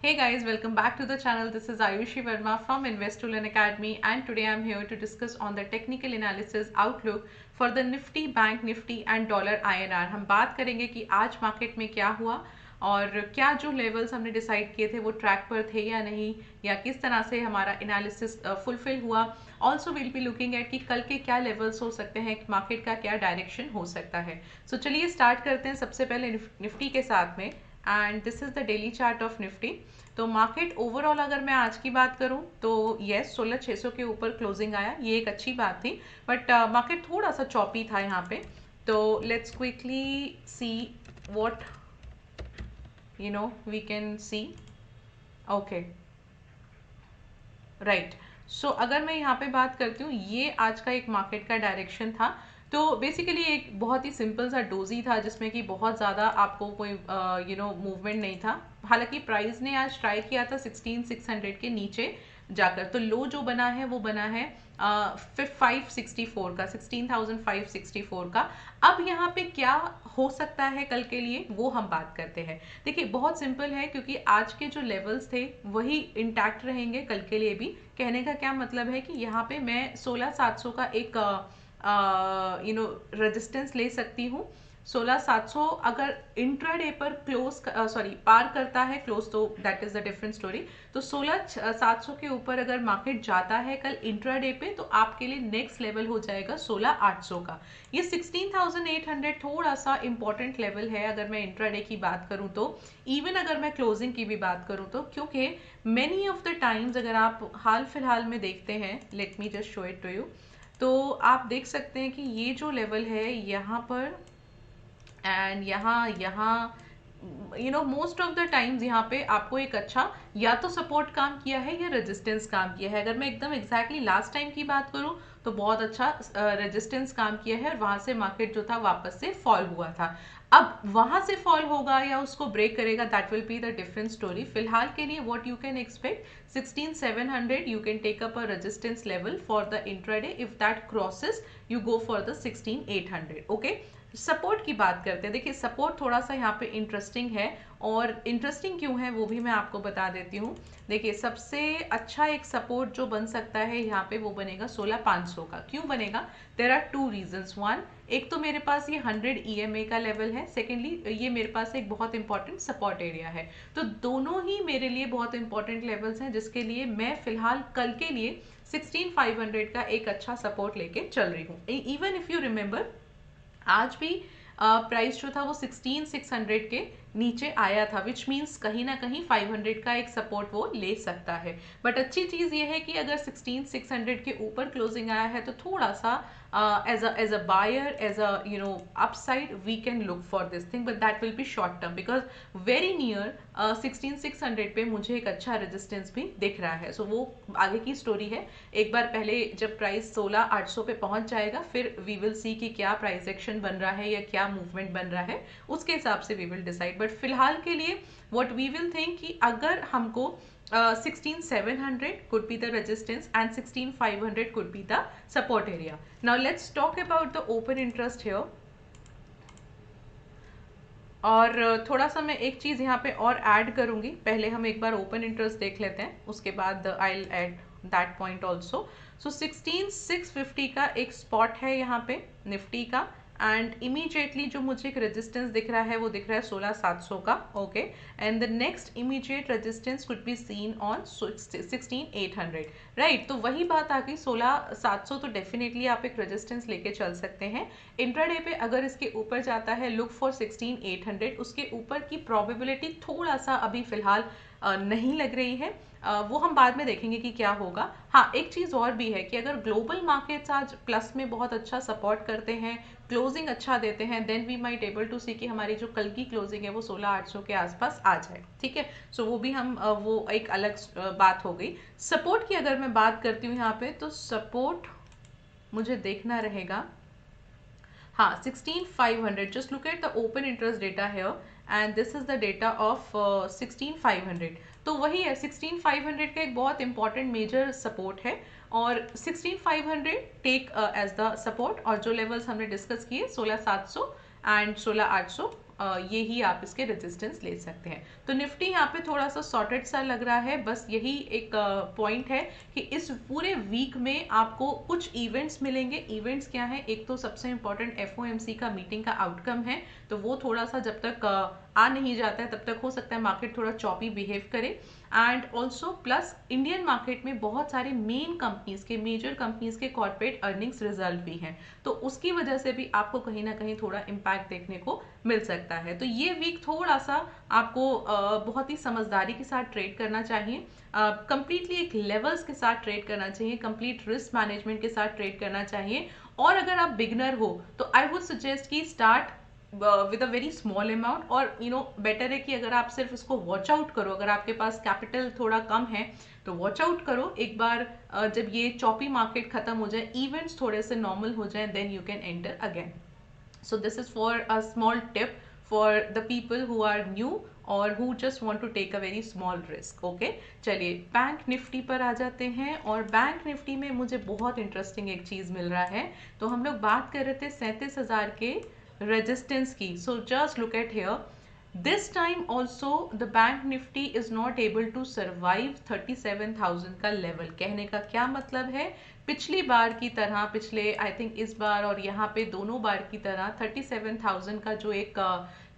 Hey guys, welcome back to the channel. This is Ayushi Verma from Invest to Learn Academy, and today I'm here to discuss on the technical analysis outlook for the Nifty, Bank Nifty and dollar INR. हम बात करेंगे कि आज market में क्या हुआ और क्या जो लेवल्स हमने डिसाइड किए थे वो ट्रैक पर थे या नहीं, या किस तरह से हमारा एनालिसिस फुलफिल हुआ. Also will be looking at कि कल के क्या लेवल्स हो सकते हैं, मार्केट का क्या डायरेक्शन हो सकता है. सो चलिए स्टार्ट करते हैं सबसे पहले निफ्टी के साथ में. And this is the daily chart of Nifty. तो मार्केट ओवरऑल अगर मैं आज की बात करूं तो यस 16,600 के ऊपर क्लोजिंग आया, ये एक अच्छी बात थी. बट मार्केट थोड़ा सा चॉपी था यहाँ पे. तो let's quickly see what we can see. Okay, right. So अगर मैं यहाँ पे बात करती हूँ, ये आज का एक मार्केट का डायरेक्शन था. तो बेसिकली एक बहुत ही सिंपल सा डोजी था जिसमें कि बहुत ज़्यादा आपको कोई मूवमेंट नहीं था. हालांकि प्राइस ने आज ट्राई किया था 16,600 के नीचे जाकर. तो लो जो बना है वो बना है 564 का, 16,564 का. अब यहाँ पे क्या हो सकता है कल के लिए वो हम बात करते हैं. देखिए बहुत सिंपल है, क्योंकि आज के जो लेवल्स थे वही इंटैक्ट रहेंगे कल के लिए भी. कहने का क्या मतलब है कि यहाँ पे मैं 16,700 का एक रेजिस्टेंस ले सकती हूँ. 16,700 अगर इंट्राडे पर पार करता है क्लोज, तो that is the different story. तो 16,700 के ऊपर अगर मार्केट जाता है कल इंट्राडे पे, तो आपके लिए नेक्स्ट लेवल हो जाएगा 16,800 का. ये 16,800 थोड़ा सा इंपॉर्टेंट लेवल है अगर मैं इंट्राडे की बात करूं तो. इवन अगर मैं क्लोजिंग की भी बात करूं तो, क्योंकि मेनी ऑफ द टाइम्स अगर आप हाल फिलहाल में देखते हैं, let me just show it to you. तो आप देख सकते हैं कि ये जो लेवल है यहाँ पर एंड यहाँ मोस्ट ऑफ द टाइम्स यहाँ पे आपको एक अच्छा या तो सपोर्ट काम किया है या रेजिस्टेंस काम किया है. अगर मैं एकदम एग्जैक्टली लास्ट टाइम की बात करूँ तो बहुत अच्छा रेजिस्टेंस काम किया है, और वहां से मार्केट जो था वापस से फॉल हुआ था. अब वहां से फॉल होगा या उसको ब्रेक करेगा, that will be the different story. फिलहाल के लिए what you can expect 16,700 you can take up a resistance level for the intraday. If that crosses you go for the 16,800. Okay, support की बात करते हैं. देखिए सपोर्ट थोड़ा सा यहाँ पे इंटरेस्टिंग है, और इंटरेस्टिंग क्यों है वो भी मैं आपको बता देती हूँ. देखिए सबसे अच्छा एक सपोर्ट जो बन सकता है यहाँ पे वो बनेगा 16,500 का. क्यों बनेगा? There are two reasons. One, एक तो मेरे पास ये 100 EMA का लेवल है. सेकेंडली ये मेरे पास एक बहुत इंपॉर्टेंट सपोर्ट एरिया है. तो दोनों ही मेरे लिए बहुत इंपॉर्टेंट लेवल्स हैं, जिसके लिए मैं फिलहाल कल के लिए 16,500 का एक अच्छा सपोर्ट लेके चल रही हूँ. इवन इफ यू रिमेंबर, आज भी प्राइस जो था वो 16,600 के नीचे आया था, विच मीन्स कहीं ना कहीं 500 का एक सपोर्ट वो ले सकता है. बट अच्छी चीज़ ये है कि अगर 16,600 के ऊपर क्लोजिंग आया है तो थोड़ा सा as a buyer, as a upside we can look for this thing, but that will be short term, because very near 16,600 पे मुझे एक अच्छा रेजिस्टेंस भी दिख रहा है. सो वो आगे की स्टोरी है. एक बार पहले जब प्राइस 16,800 पे पहुंच जाएगा, फिर वी विल सी कि क्या प्राइस एक्शन बन रहा है या क्या मूवमेंट बन रहा है, उसके हिसाब से वी विल डिसाइड. बट फिलहाल के लिए व्हाट वी विल थिंक कि अगर हमको 16,700 could be the resistance and 16,500 could be the support area. Now let's talk about the open interest here. और थोड़ा सा मैं एक चीज़ यहाँ पे और ऐड करूँगी. पहले हम एक बार ओपन इंटरेस्ट देख लेते हैं, उसके बाद I will add that point also. So 16,650 का एक स्पॉट है यहाँ पे निफ्टी का, एंड इमीडिएटली जो मुझे एक रेजिस्टेंस दिख रहा है वो दिख रहा है 16,700 का. Okay, and the next immediate resistance could be seen on 16,800. Right, तो वही बात आ गई. 16,700 तो डेफिनेटली आप एक रेजिस्टेंस लेके चल सकते हैं. इंट्राडे पे अगर इसके ऊपर जाता है, लुक फॉर 16,800. उसके ऊपर की प्रोबेबिलिटी थोड़ा सा अभी फिलहाल नहीं लग रही है. वो हम बाद में देखेंगे कि क्या होगा. हाँ, एक चीज़ और भी है कि अगर ग्लोबल मार्केट्स आज प्लस में बहुत अच्छा सपोर्ट करते हैं, क्लोजिंग अच्छा देते हैं, then we might able to see कि हमारी जो कल की क्लोजिंग है वो 16,800 के आसपास आ जाए. ठीक है, सो वो भी हम वो एक अलग बात हो गई. सपोर्ट की अगर मैं बात करती हूँ यहाँ पे, तो सपोर्ट मुझे देखना रहेगा, हाँ, 16,500. Just look at the open interest data here, and this is the data of 16,500. तो वही है, 16,500 का एक बहुत इंपॉर्टेंट मेजर सपोर्ट है, और 16,500 टेक एज द सपोर्ट. और जो लेवल्स हमने डिस्कस किए 16,700 एंड 16,800 ये ही आप इसके रेजिस्टेंस ले सकते हैं। तो निफ्टी यहाँ पे थोड़ा सा सॉर्टेड सा लग रहा है, बस यही एक पॉइंट है कि इस पूरे वीक में आपको कुछ इवेंट्स मिलेंगे। इवेंट्स क्या है, एक तो सबसे इंपॉर्टेंट FOMC का मीटिंग का आउटकम है, तो वो थोड़ा सा जब तक आ नहीं जाता है तब तक हो सकता है मार्केट थोड़ा चॉपी बिहेव करे। And also plus Indian market में बहुत सारे मेन कंपनीज के, मेजर कंपनीज के कॉर्पोरेट अर्निंग्स रिजल्ट भी हैं, तो उसकी वजह से भी आपको कहीं ना कहीं थोड़ा इम्पैक्ट देखने को मिल सकता है। तो ये वीक थोड़ा सा आपको बहुत ही समझदारी के साथ ट्रेड करना चाहिए, कंप्लीटली एक लेवल्स के साथ ट्रेड करना चाहिए, कंप्लीट रिस्क मैनेजमेंट के साथ ट्रेड करना चाहिए। और अगर आप बिगनर हो तो आई वुड सजेस्ट कि start with a very small amount, और बेटर है कि अगर आप सिर्फ इसको वॉच आउट करो, अगर आपके पास कैपिटल थोड़ा कम है तो वॉच आउट करो एक बार, जब ये चॉपी मार्केट खत्म हो जाए, इवेंट्स थोड़े से नॉर्मल हो जाए, then you can enter again. So this is for a small tip for the people who are new or who just want to take a very small risk. Okay, चलिए bank Nifty पर आ जाते हैं, और bank Nifty में मुझे बहुत interesting एक चीज़ मिल रहा है। तो हम लोग बात कर रहे थे 37,000 के रेजिस्टेंस की। So just look at here, this time also the bank Nifty is not able to survive 37,000 का लेवल। कहने का क्या मतलब है, पिछली बार की तरह, पिछले आई थिंक इस बार और यहाँ पे दोनों बार की तरह 37,000 का जो एक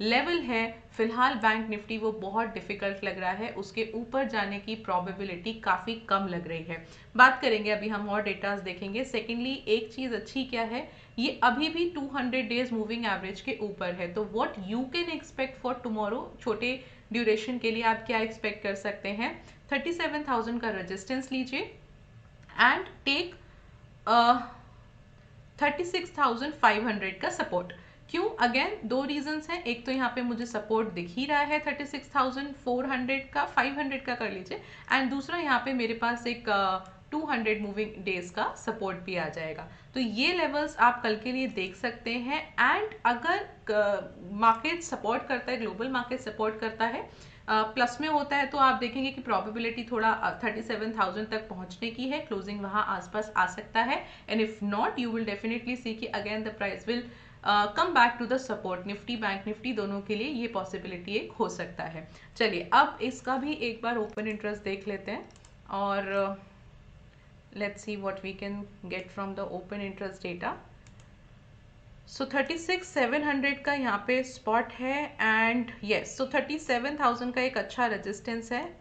लेवल है फिलहाल बैंक निफ्टी वो बहुत डिफिकल्ट लग रहा है, उसके ऊपर जाने की प्रोबेबिलिटी काफ़ी कम लग रही है। बात करेंगे अभी हम और डेटाज देखेंगे। सेकेंडली एक चीज़ अच्छी क्या है, ये अभी भी 200 डेज मूविंग एवरेज के ऊपर है। तो what you can expect for tomorrow, छोटे ड्यूरेशन के लिए आप क्या एक्सपेक्ट कर सकते हैं, 37,000 का रेजिस्टेंस लीजिए एंड टेक 36,500 का सपोर्ट। क्यों? अगेन दो रीजंस हैं, एक तो यहाँ पे मुझे सपोर्ट दिख ही रहा है 36,400 का, 500 का कर लीजिए, एंड दूसरा यहाँ पे मेरे पास एक 200 मूविंग डेज का सपोर्ट भी आ जाएगा। तो ये लेवल्स आप कल के लिए देख सकते हैं। एंड अगर मार्केट सपोर्ट करता है, ग्लोबल मार्केट सपोर्ट करता है, प्लस में होता है, तो आप देखेंगे कि प्रोबेबिलिटी थोड़ा 37,000 तक पहुंचने की है, क्लोजिंग वहां आसपास आ सकता है। And if not, you will definitely see कि again the price will come back to the support. Nifty bank Nifty दोनों के लिए ये पॉसिबिलिटी एक हो सकता है। चलिए अब इसका भी एक बार ओपन इंटरेस्ट देख लेते हैं, और let's see what we can get from the open interest data. So 36,700 का यहाँ पे स्पॉट है, एंड यस, सो 37,000 का एक अच्छा रेजिस्टेंस है,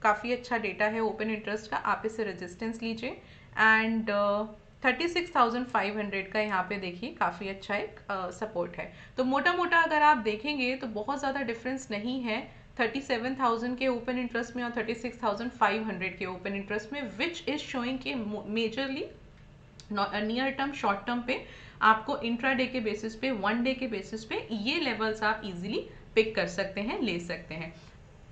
काफ़ी अच्छा डेटा है ओपन इंटरेस्ट का, आप इसे रेजिस्टेंस लीजिए। एंड 36,500 का यहाँ पे देखिए काफ़ी अच्छा एक सपोर्ट है। तो मोटा मोटा अगर आप देखेंगे तो बहुत ज़्यादा डिफरेंस नहीं है 37,000 के ओपन इंटरेस्ट में और 36,500 के ओपन इंटरेस्ट में, विच इज शोइंग कि majorly near term short term पे आपको इंट्राडे के बेसिस पे, वन डे के बेसिस पे ये लेवल्स आप इजीली पिक कर सकते हैं, ले सकते हैं।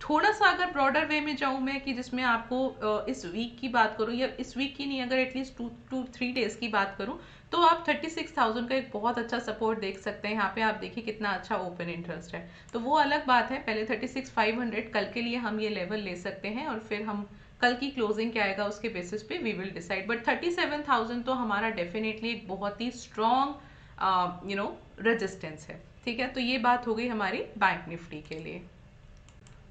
थोड़ा सा अगर ब्रॉडर वे में जाऊं मैं, कि जिसमें आपको इस वीक की बात करूं, या इस वीक की नहीं, अगर एटलीस्ट 2-3 डेज की बात करूं, तो आप 36,000 का एक बहुत अच्छा सपोर्ट देख सकते हैं। यहाँ पे आप देखिए कितना अच्छा ओपन इंटरेस्ट है, तो वो अलग बात है। पहले 36,500 कल के लिए हम ये लेवल ले सकते हैं, और फिर हम कल की क्लोजिंग क्या आएगा उसके बेसिस पे वी विल डिसाइड। बट 37,000 तो हमारा डेफिनेटली एक बहुत ही स्ट्रॉन्ग रेजिस्टेंस है। ठीक है, तो ये बात हो गई हमारी बैंक निफ्टी के लिए।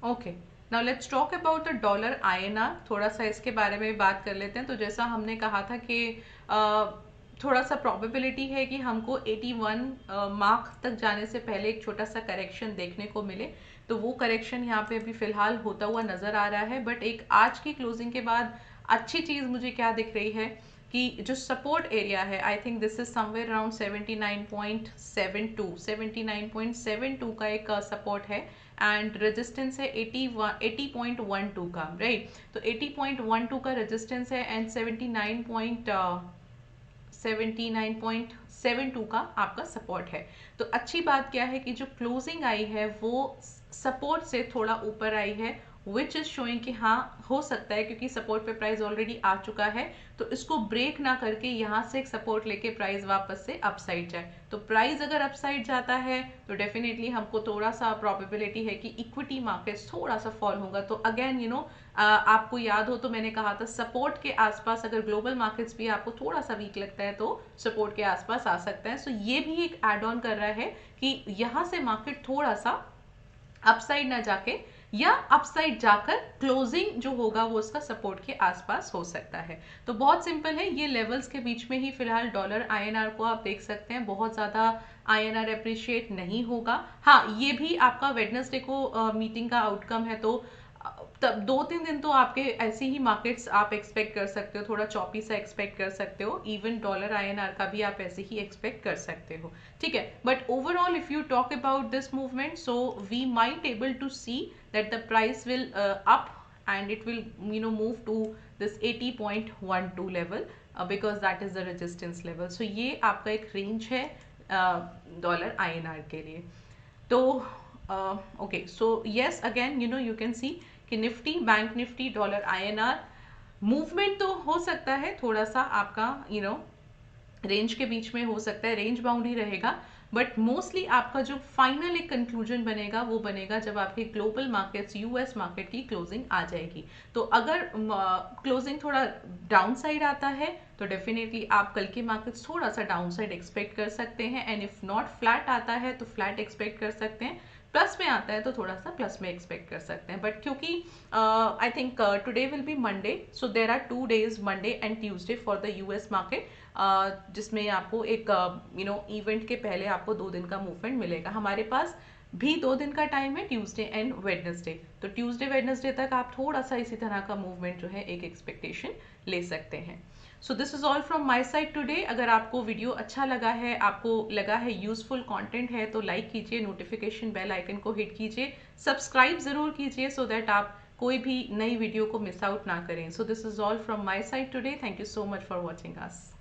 Okay, now let's talk about the dollar INR। थोड़ा सा इसके बारे में बात कर लेते हैं। तो जैसा हमने कहा था कि थोड़ा सा प्रोबेबिलिटी है कि हमको 81 मार्क तक जाने से पहले एक छोटा सा करेक्शन देखने को मिले, तो वो करेक्शन यहाँ पे अभी फिलहाल होता हुआ नजर आ रहा है। बट एक आज की क्लोजिंग के बाद अच्छी चीज मुझे क्या दिख रही है कि जो सपोर्ट एरिया है, I think this is somewhere around 79.72 का एक सपोर्ट है, एंड रेजिस्टेंस है 80.12 का, राइट। तो 80.12 का रेजिस्टेंस है, एंड 79.72 का आपका सपोर्ट है। तो अच्छी बात क्या है कि जो क्लोजिंग आई है वो सपोर्ट से थोड़ा ऊपर आई है, विच इज शोइंग कि हाँ हो सकता है, क्योंकि सपोर्ट पे प्राइस ऑलरेडी आ चुका है, तो इसको ब्रेक ना करके यहाँ से एक सपोर्ट लेके प्राइस वापस से अपसाइड जाए। तो प्राइस अगर अपसाइड जाता है तो डेफिनेटली हमको थोड़ा सा प्रोबेबिलिटी है कि इक्विटी मार्केट्स थोड़ा सा फॉल होगा। तो अगेन आपको याद हो तो मैंने कहा था सपोर्ट के आसपास अगर ग्लोबल मार्केट्स भी आपको थोड़ा सा वीक लगता है तो सपोर्ट के आसपास आ सकता है। सो ये भी एक एड ऑन कर रहा है कि यहाँ से मार्केट थोड़ा सा अपसाइड ना जाके या अपसाइड जाकर क्लोजिंग जो होगा वो उसका सपोर्ट के आसपास हो सकता है। तो बहुत सिंपल है, ये लेवल्स के बीच में ही फिलहाल डॉलर आईएनआर को आप देख सकते हैं, बहुत ज्यादा आईएनआर अप्रिशिएट नहीं होगा। हाँ, ये भी आपका वेडनेसडे को मीटिंग का आउटकम है, तो तब 2-3 दिन तो आपके ऐसे ही मार्केट्स आप एक्सपेक्ट कर सकते हो, थोड़ा चॉपी सा एक्सपेक्ट कर सकते हो। इवन डॉलर आईएनआर का भी आप ऐसे ही एक्सपेक्ट कर सकते हो, ठीक है। But overall if you talk about this movement, so we might able to see that the price will up and it will move to this 80.12 level because that is the resistance level. So ये आपका एक range है dollar INR के लिए। तो okay, so yes again you can see कि Nifty, bank Nifty, dollar INR movement तो हो सकता है थोड़ा सा आपका रेंज के बीच में हो सकता है, रेंज बाउंड ही रहेगा। बट मोस्टली आपका जो फाइनल एक कंक्लूजन बनेगा वो बनेगा जब आपके ग्लोबल मार्केट्स, यूएस मार्केट की क्लोजिंग आ जाएगी। तो अगर क्लोजिंग थोड़ा डाउन साइड आता है तो डेफिनेटली आप कल के मार्केट्स थोड़ा सा डाउन साइड एक्सपेक्ट कर सकते हैं, एंड इफ नॉट फ्लैट आता है तो फ्लैट एक्सपेक्ट कर सकते हैं, प्लस में आता है तो थोड़ा सा प्लस में एक्सपेक्ट कर सकते हैं। बट क्योंकि I think today will be Monday, so there are 2 days Monday and Tuesday for the US market, जिसमें आपको एक इवेंट के पहले आपको 2 दिन का मूवमेंट मिलेगा। हमारे पास भी 2 दिन का टाइम है, ट्यूसडे एंड वेडनेसडे, तो ट्यूसडे वेडनेसडे तक आप थोड़ा सा इसी तरह का मूवमेंट जो है एक एक्सपेक्टेशन ले सकते हैं। So this is all from my side today. अगर आपको वीडियो अच्छा लगा है, आपको लगा है यूजफुल कंटेंट है, तो लाइक कीजिए, नोटिफिकेशन बेल आइकन को हिट कीजिए, सब्सक्राइब जरूर कीजिए सो दैट आप कोई भी नई वीडियो को मिस आउट ना करें। So this is all from my side today. Thank you so much for watching us.